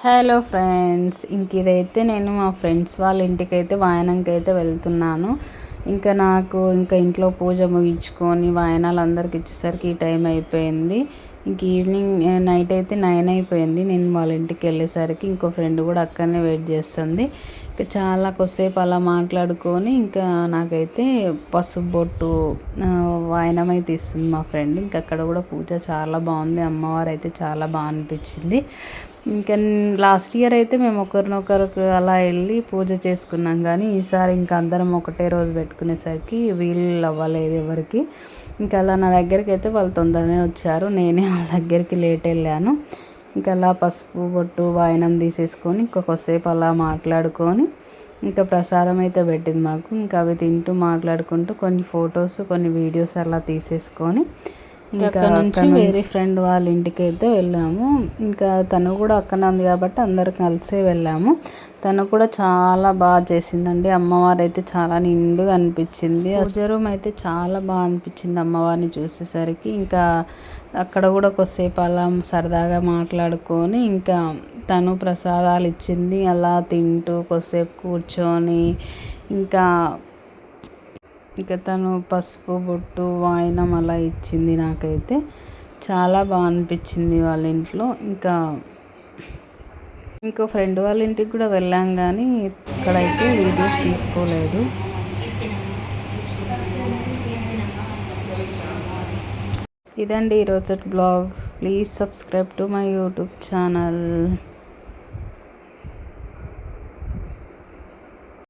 Hello friends, ఇదైతే నేను మా ఫ్రెండ్స్ వాళ్ళ ఇంటికైతే వాయనంకైతే వెళ్తున్నాను. నాకు ఇంట్లో పూజ ముగించుకొని వాయనాలు అందరికి ఇచ్చేసరికి ఈ టైం అయిపోయింది. ఈవినింగ్ నైట్ అయితే 9 అయిపోయింది నేను వాళ్ళ ఇంటికి వెళ్ళేసరికి. ఇంకో ఫ్రెండ్ కూడా అక్కడనే వెయిట్ చేస్తుంది. చాలా కొద్దిసేపు అలా మాట్లాడుకొని నాకైతే పసుపు బొట్టు వాయనం అయితే ఇస్తుంది మా ఫ్రెండ్. అక్కడ కూడా పూజ చాలా బాగుంది. అమ్మవారు అయితే చాలా బాగా అనిపించింది. ఇంకా లాస్ట్ ఇయర్ అయితే మేము ఒకరినొకరికి అలా వెళ్ళి పూజ చేసుకున్నాం, కానీ ఈసారి అందరం ఒకటే రోజు పెట్టుకునేసరికి వీలు అవ్వలేదు ఎవరికి. అలా నా దగ్గరికి అయితే వాళ్ళు తొందరనే వచ్చారు, నేనే వాళ్ళ దగ్గరికి లేట్ వెళ్ళాను. అలా పసుపు బొట్టు వాయనం తీసేసుకొని కొద్దిసేపు అలా మాట్లాడుకొని ప్రసాదం అయితే పెట్టింది మాకు. అవి తింటూ మాట్లాడుకుంటూ కొన్ని ఫొటోస్ కొన్ని వీడియోస్ అలా తీసేసుకొని అక్కడ నుంచి వేరే ఫ్రెండ్ వాళ్ళ ఇంటికి అయితే వెళ్ళాము. తను కూడా అక్కనే ఉంది కాబట్టి అందరు కలిసే వెళ్ళాము. తను కూడా చాలా బాగా చేసిందండి. అమ్మవారు అయితే చాలా నిండుగా అనిపించింది. పూజ రూమ్ అయితే చాలా బాగా అనిపించింది అమ్మవారిని చూసేసరికి. అక్కడ కూడా కొద్దిసేపు అలా సరదాగా మాట్లాడుకొని తను ప్రసాదాలు ఇచ్చింది. అలా తింటూ కొద్దిసేపు కూర్చొని తను పసుపు బొట్టు వాయనం అలా ఇచ్చింది. నాకైతే చాలా బాగా అనిపించింది వాళ్ళ ఇంట్లో. ఇంకో ఫ్రెండ్ వాళ్ళ ఇంటికి కూడా వెళ్ళాం, కానీ ఇక్కడైతే వీడియోస్ తీసుకోలేదు. ఇదండి ఈరోజు blog. Please subscribe to my YouTube channel.